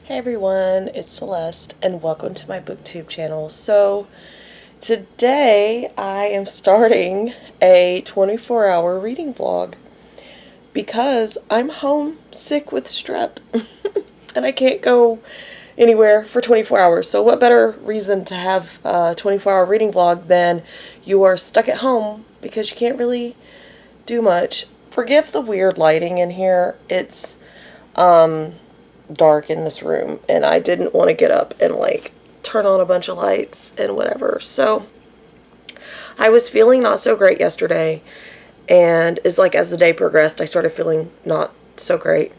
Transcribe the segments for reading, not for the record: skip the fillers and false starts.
Hey everyone, it's Celeste and welcome to my booktube channel. So today I am starting a 24-hour reading vlog because I'm homesick with strep and I can't go anywhere for 24 hours. So what better reason to have a 24-hour reading vlog than you are stuck at home because you can't really do much. Forgive the weird lighting in here. It's dark in this room and I didn't want to get up and like turn on a bunch of lights and whatever. So I was feeling not so great yesterday, and it's like as the day progressed I started feeling not so great,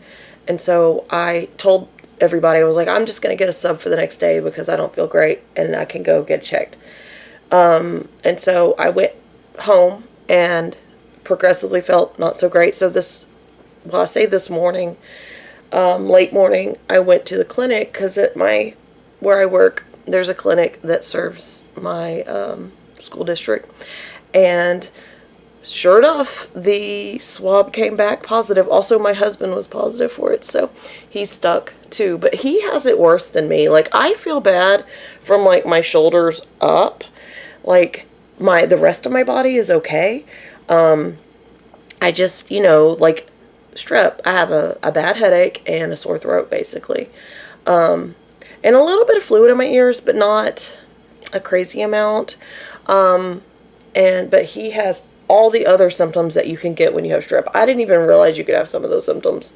and so I told everybody, I was like, I'm just gonna get a sub for the next day because I don't feel great and I can go get checked. And so I went home and progressively felt not so great. So I say this morning, late morning, I went to the clinic because at where I work, there's a clinic that serves my school district, and sure enough, the swab came back positive. Also, my husband was positive for it, so he's stuck too. But he has it worse than me. Like, I feel bad from like my shoulders up. Like the rest of my body is okay. I just, like strep, I have a bad headache and a sore throat, basically. And a little bit of fluid in my ears, but not a crazy amount. But he has all the other symptoms that you can get when you have strep. I didn't even realize you could have some of those symptoms.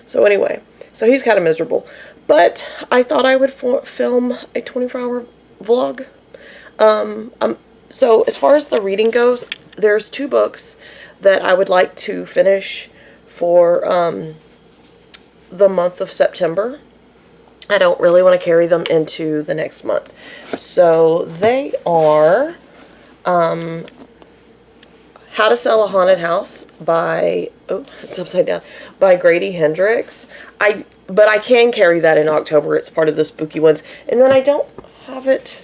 So anyway, so he's kind of miserable. But I thought I would film a 24-hour vlog. So as far as the reading goes, there's 2 books that I would like to finish for the month of September. I don't really want to carry them into the next month. So they are How to Sell a Haunted House by, oh, it's upside down, by Grady Hendrix. But I can carry that in October. It's part of the spooky ones. And then I don't have it.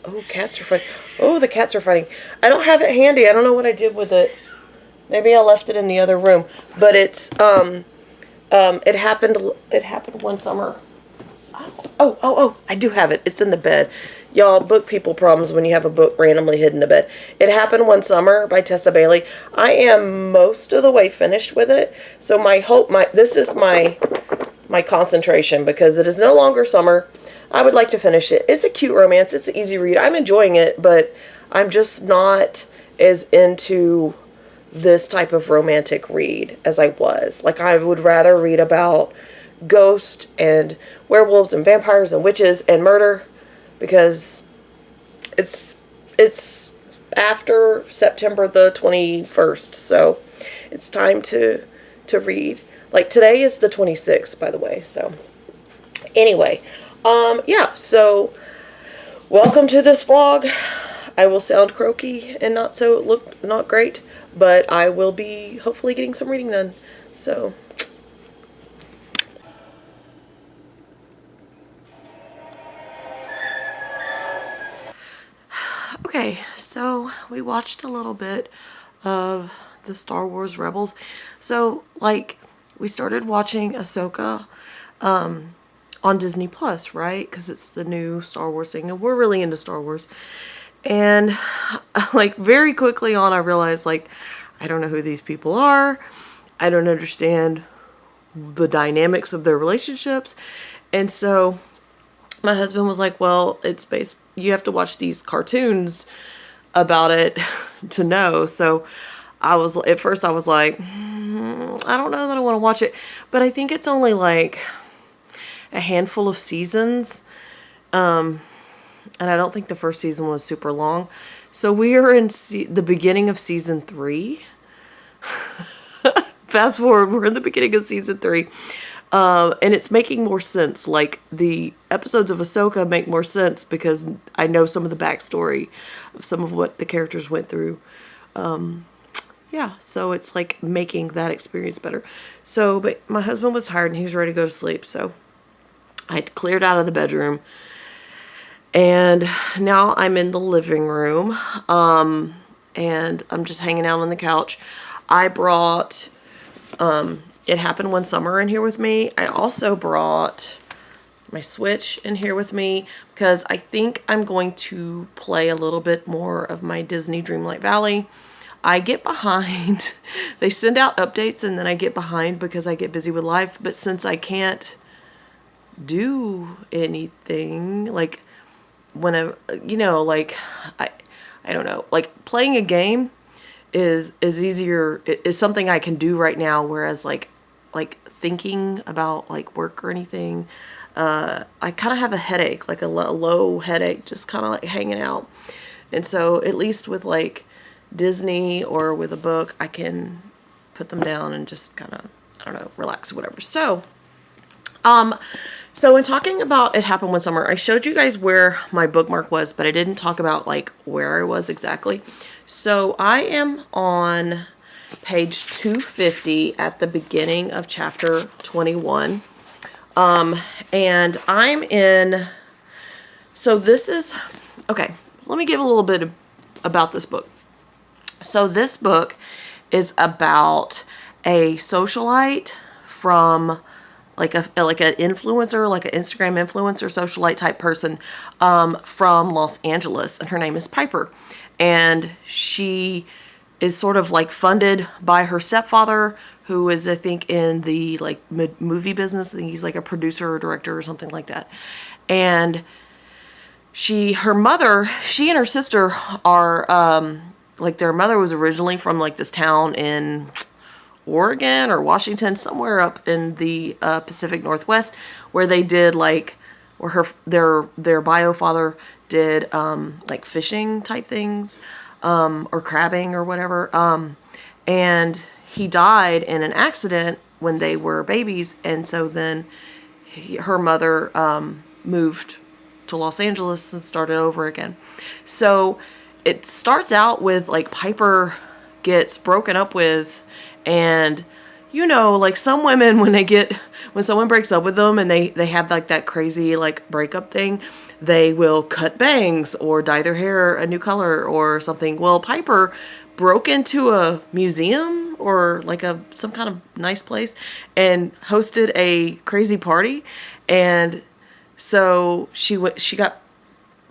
Oh, cats are fighting. Oh, the cats are fighting. I don't have it handy. I don't know what I did with it. Maybe I left it in the other room. But it's it happened one summer. Oh, I do have it. It's in the bed. Y'all, book people problems when you have a book randomly hidden in the bed. It Happened One Summer by Tessa Bailey. I am most of the way finished with it. So this is my concentration because it is no longer summer. I would like to finish it. It's a cute romance. It's an easy read. I'm enjoying it, but I'm just not as into this type of romantic read as I was. Like, I would rather read about ghosts and werewolves and vampires and witches and murder, because it's after September the 21st, so it's time to read. Like, today is the 26th, by the way. So anyway, yeah, so welcome to this vlog. I will sound croaky and not great, but I will be hopefully getting some reading done. So okay, so we watched a little bit of the Star Wars Rebels. So, like, we started watching Ahsoka on Disney Plus, right? Because it's the new Star Wars thing, and we're really into Star Wars. And like, very quickly on, I realized, like, I don't know who these people are. I don't understand the dynamics of their relationships. And so my husband was like, well, you have to watch these cartoons about it to know. So at first I was like, I don't know that I want to watch it, but I think it's only like a handful of seasons. And I don't think the first season was super long. So we are in the beginning of season 3. Fast forward, we're in the beginning of season 3. And it's making more sense. Like, the episodes of Ahsoka make more sense because I know some of the backstory of some of what the characters went through. Yeah, so it's like making that experience better. So, but my husband was tired and he was ready to go to sleep. So I cleared out of the bedroom. And now I'm in the living room. And I'm just hanging out on the couch. I brought It Happened One Summer in here with me. I also brought my Switch in here with me because I think I'm going to play a little bit more of my Disney Dreamlight Valley. I get behind. They send out updates and then I get behind because I get busy with life. But since I can't do anything, like whenever, like I don't know, like playing a game is easier, is something I can do right now, whereas like thinking about like work or anything, I kind of have a headache, like a low headache, just kind of like hanging out. And so at least with like Disney or with a book, I can put them down and just kind of, I don't know, relax or whatever. So in talking about It Happened One Summer, I showed you guys where my bookmark was, but I didn't talk about like where I was exactly. So I am on page 250 at the beginning of chapter 21. And I'm in, so this is, okay, let me give a little bit about this book. So this book is about a socialite from like an influencer, like an Instagram influencer, socialite type person, from Los Angeles, and her name is Piper. And she is sort of like funded by her stepfather, who is, I think, in the like movie business. I think he's like a producer or director or something like that. And her mother, she and her sister are, like their mother was originally from like this town in Oregon or Washington, somewhere up in the Pacific Northwest, where they did like, where their bio father did like fishing type things, or crabbing or whatever, and he died in an accident when they were babies, and so then her mother moved to Los Angeles and started over again. So it starts out with like Piper gets broken up with, and like some women, when someone breaks up with them and they have like that crazy like breakup thing, they will cut bangs or dye their hair a new color or something. Well, Piper broke into a museum or like some kind of nice place and hosted a crazy party, and so she got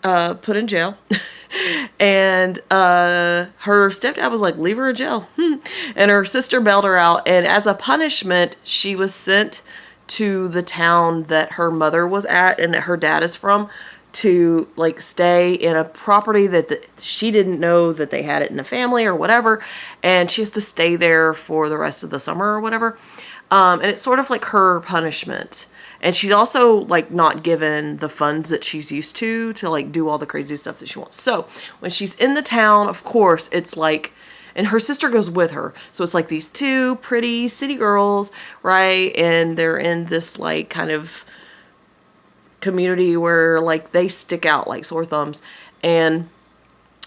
put in jail. And her stepdad was like, leave her in jail. And her sister bailed her out, and as a punishment, she was sent to the town that her mother was at and that her dad is from, to like stay in a property that she didn't know that they had it in the family or whatever, and she has to stay there for the rest of the summer or whatever. And it's sort of like her punishment. And she's also like not given the funds that she's used to like do all the crazy stuff that she wants. So when she's in the town, of course, it's like, and her sister goes with her. So it's like these two pretty city girls, right? And they're in this like kind of community where like they stick out like sore thumbs. And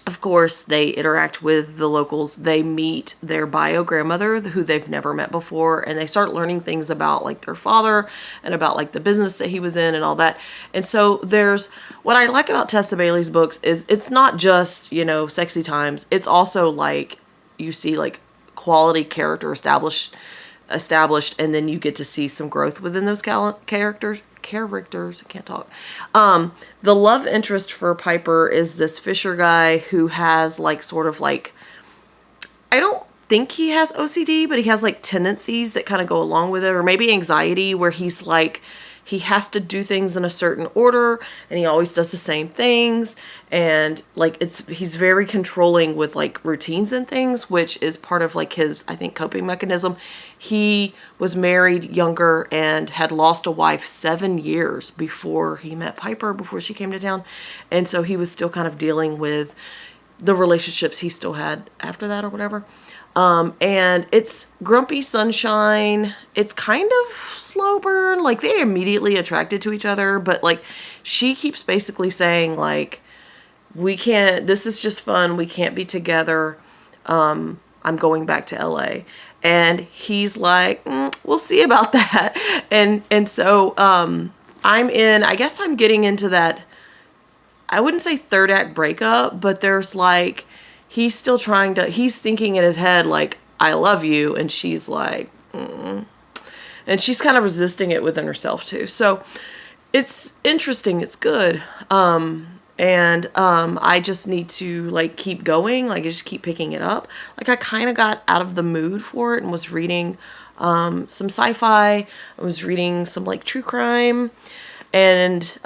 of course, they interact with the locals. They meet their bio grandmother, who they've never met before, and they start learning things about like their father and about like the business that he was in and all that. And so there's, what I like about Tessa Bailey's books is it's not just, sexy times. It's also like you see like quality character established, and then you get to see some growth within those characters. I can't talk. The love interest for Piper is this Fisher guy who has like sort of like, I don't think he has OCD, but he has like tendencies that kind of go along with it, or maybe anxiety, where he's like, he has to do things in a certain order and he always does the same things, and like he's very controlling with like routines and things, which is part of like his, I think, coping mechanism. He was married younger and had lost a wife 7 years before he met Piper, before she came to town, and so he was still kind of dealing with the relationships he still had after that or whatever. And it's Grumpy Sunshine. It's kind of slow burn. Like, they're immediately attracted to each other, but like she keeps basically saying like, we can't, this is just fun, we can't be together. I'm going back to LA. And he's like, we'll see about that. And so I guess I'm getting into that, I wouldn't say third act breakup, but there's like, he's still he's thinking in his head like, I love you. And she's like, And she's kind of resisting it within herself too. So it's interesting. It's good. I just need to like keep going. Like I just keep picking it up. Like I kind of got out of the mood for it and was reading some sci-fi. I was reading some like true crime, and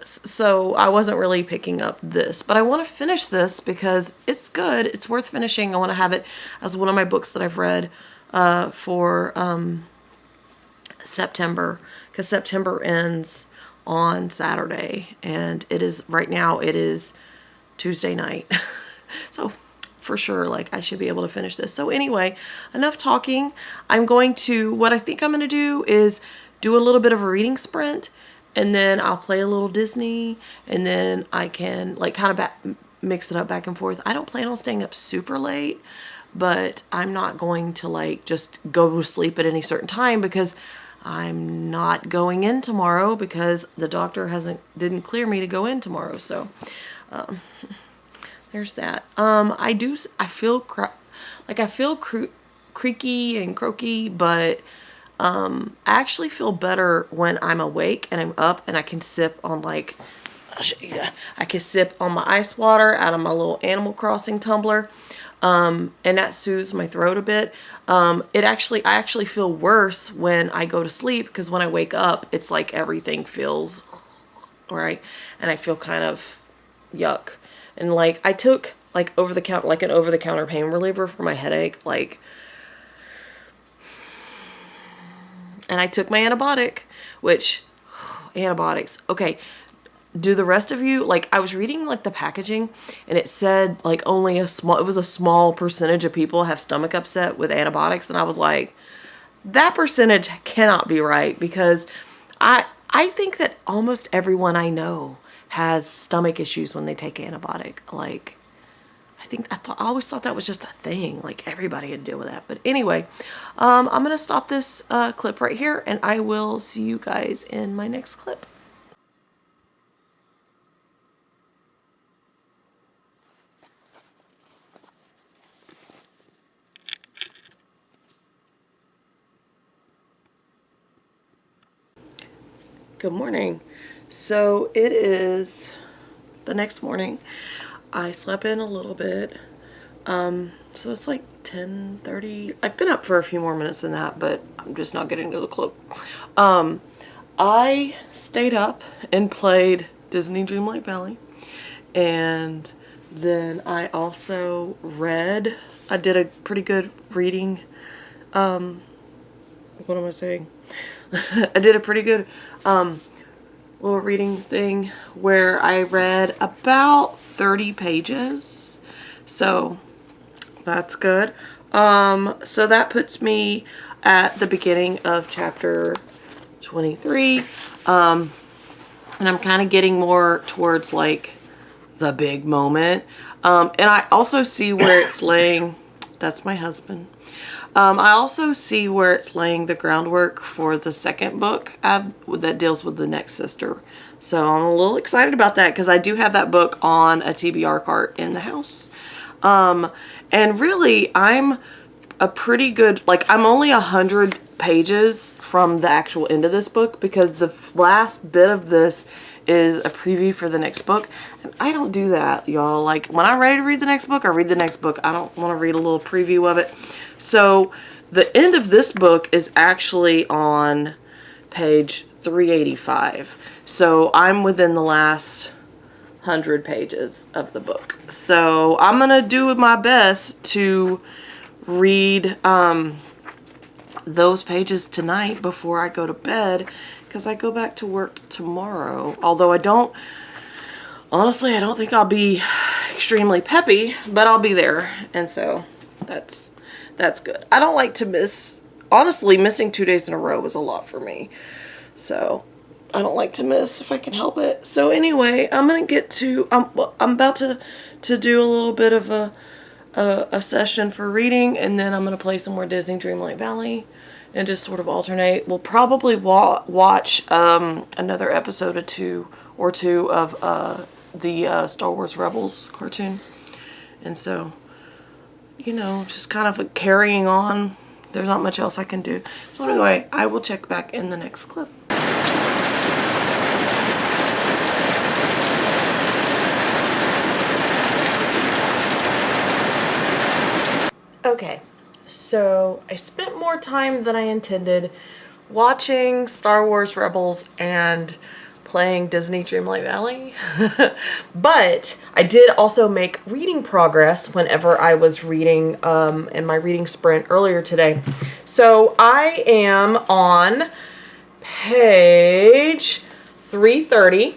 so I wasn't really picking up this, but I want to finish this because it's good. It's worth finishing. I want to have it as one of my books that I've read for September, because September ends on Saturday, and it is right now. It is Tuesday night, so for sure, like I should be able to finish this. So anyway, enough talking. What I think I'm going to do is do a little bit of a reading sprint, and then I'll play a little Disney, and then I can like kind of mix it up back and forth. I don't plan on staying up super late, but I'm not going to like just go to sleep at any certain time because I'm not going in tomorrow because the doctor didn't clear me to go in tomorrow. So, there's that. I feel creaky and croaky, but I actually feel better when I'm awake and I'm up and I can sip on like, I can sip on my ice water out of my little Animal Crossing tumbler. And that soothes my throat a bit. I actually feel worse when I go to sleep because when I wake up, it's like everything feels right. And I feel kind of yuck. And like I took like an over-the-counter pain reliever for my headache, and I took my antibiotic, antibiotics. Okay. Do the rest of you, like I was reading like the packaging and it said like it was a small percentage of people have stomach upset with antibiotics. And I was like, that percentage cannot be right, because I think that almost everyone I know has stomach issues when they take antibiotic. Like, I always thought that was just a thing. Like everybody had to deal with that. But anyway, I'm going to stop this clip right here, and I will see you guys in my next clip. Good morning. So it is the next morning. I slept in a little bit. So it's like 10:30. I've been up for a few more minutes than that, but I'm just not getting to the clip. I stayed up and played Disney Dreamlight Valley. And then I also read. I did a pretty good reading. What am I saying? I did a pretty good little reading thing where I read about 30 pages. So that's good. So that puts me at the beginning of chapter 23. And I'm kind of getting more towards like the big moment. And I also see where it's laying, that's my husband. I also see where it's laying the groundwork for the second book that deals with the next sister. So I'm a little excited about that because I do have that book on a TBR cart in the house. And really, I'm a pretty good, like I'm only 100 pages from the actual end of this book because the last bit of this is a preview for the next book. And I don't do that, y'all. Like when I'm ready to read the next book, I read the next book. I don't want to read a little preview of it. So the end of this book is actually on page 385. So I'm within the last 100 pages of the book. So I'm going to do my best to read those pages tonight before I go to bed, because I go back to work tomorrow. Although honestly, I don't think I'll be extremely peppy, but I'll be there. And so that's good. I don't like to miss, honestly, missing 2 days in a row was a lot for me. So I don't like to miss if I can help it. So anyway, I'm going to get to, I'm about to do a little bit of a session for reading, and then I'm going to play some more Disney Dreamlight Valley and just sort of alternate. We'll probably watch another episode or two of the Star Wars Rebels cartoon. And so, just kind of carrying on there's not much else I can do. So anyway, I will check back in the next clip. Okay, so I spent more time than I intended watching Star Wars Rebels and playing Disney Dreamlight Valley. But I did also make reading progress whenever I was reading in my reading sprint earlier today. So I am on page 330,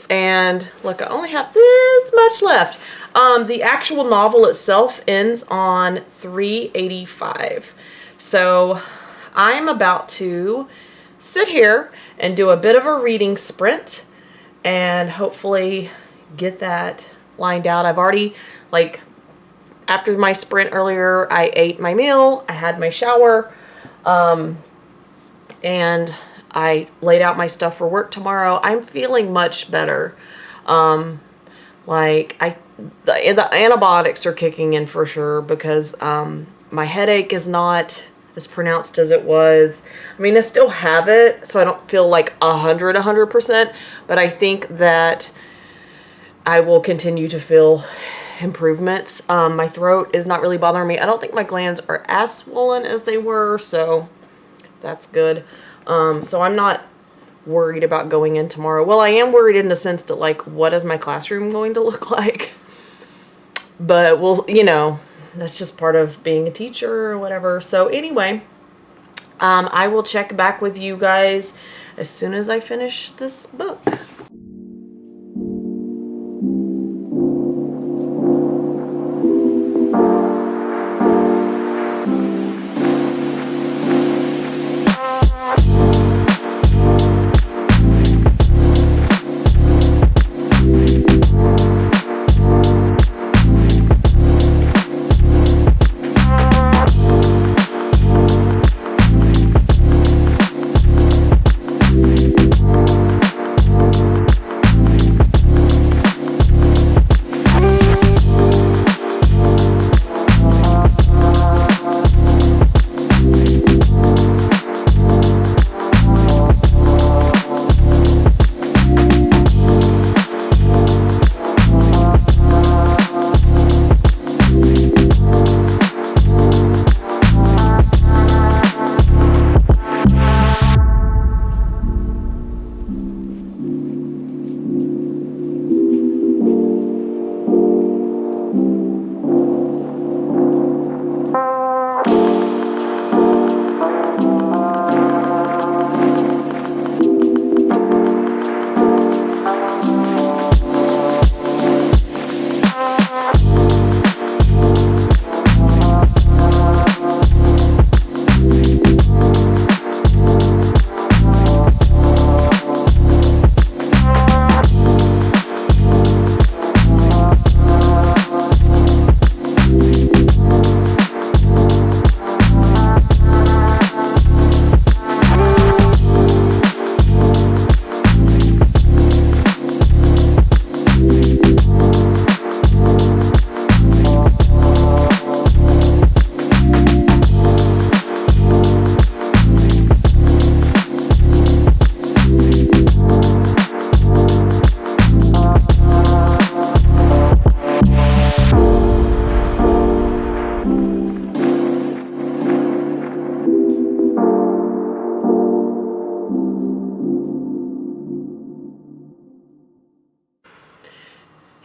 and look, I only have this much left. The actual novel itself ends on 385. So I'm about to sit here and do a bit of a reading sprint and hopefully get that lined out. I've already, like, after my sprint earlier, I ate my meal, I had my shower, and I laid out my stuff for work tomorrow. I'm feeling much better. The antibiotics are kicking in for sure because my headache is not as pronounced as it was. I mean, I still have it, so I don't feel like 100%, but I think that I will continue to feel improvements. My throat is not really bothering me. I don't think my glands are as swollen as they were, so that's good. So I'm not worried about going in tomorrow. Well, I am worried in the sense that, like, what is my classroom going to look like? But we'll, that's just part of being a teacher or whatever. So anyway, I will check back with you guys as soon as I finish this book.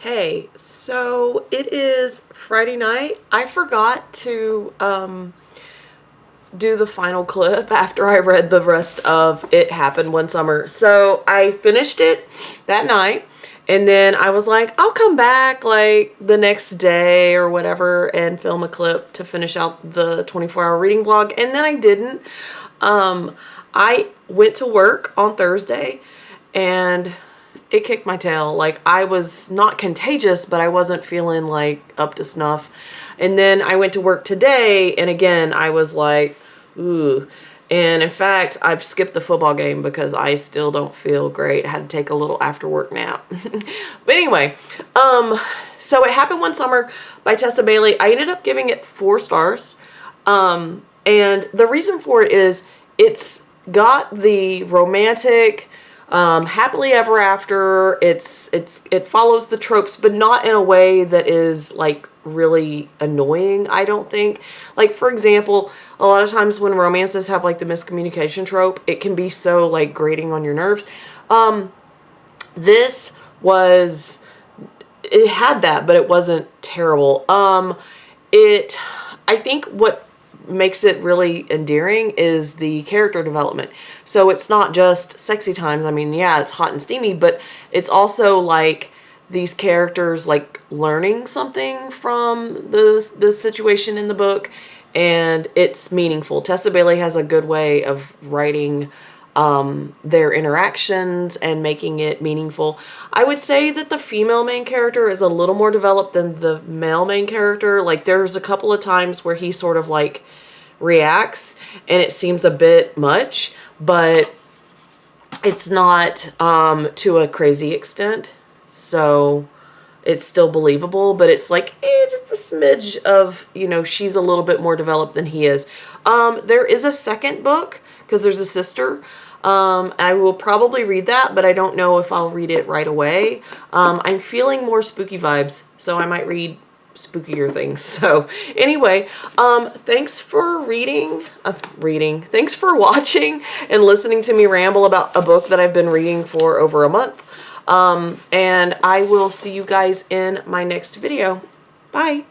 Hey, so it is Friday night. I forgot to do the final clip after I read the rest of It Happened One Summer. So I finished it that night, and then I was like, I'll come back like the next day or whatever and film a clip to finish out the 24-hour reading vlog, and then I didn't. I went to work on Thursday, and it kicked my tail. Like, I was not contagious, but I wasn't feeling like up to snuff. And then I went to work today, and again, I was like, ooh. And in fact, I've skipped the football game because I still don't feel great. I had to take a little after work nap. But anyway, so It Happened One Summer by Tessa Bailey. I ended up giving it 4 stars. And the reason for it is it's got the romantic, happily ever after. It follows the tropes, but not in a way that is like really annoying, I don't think. Like, for example, a lot of times when romances have like the miscommunication trope, it can be so like grating on your nerves. This was, it had that, but it wasn't terrible. I think what makes it really endearing is the character development. So it's not just sexy times. I mean, yeah, it's hot and steamy, but it's also like these characters like learning something from the situation in the book, and it's meaningful. Tessa Bailey has a good way of writing their interactions and making it meaningful. I would say that the female main character is a little more developed than the male main character. Like, there's a couple of times where he sort of like reacts and it seems a bit much, but it's not to a crazy extent. So it's still believable, but it's like just a smidge of, you know, she's a little bit more developed than he is. There is a second book because there's a sister. I will probably read that, but I don't know if I'll read it right away. I'm feeling more spooky vibes, so I might read spookier things. So anyway, thanks for thanks for watching and listening to me ramble about a book that I've been reading for over a month. And I will see you guys in my next video. Bye.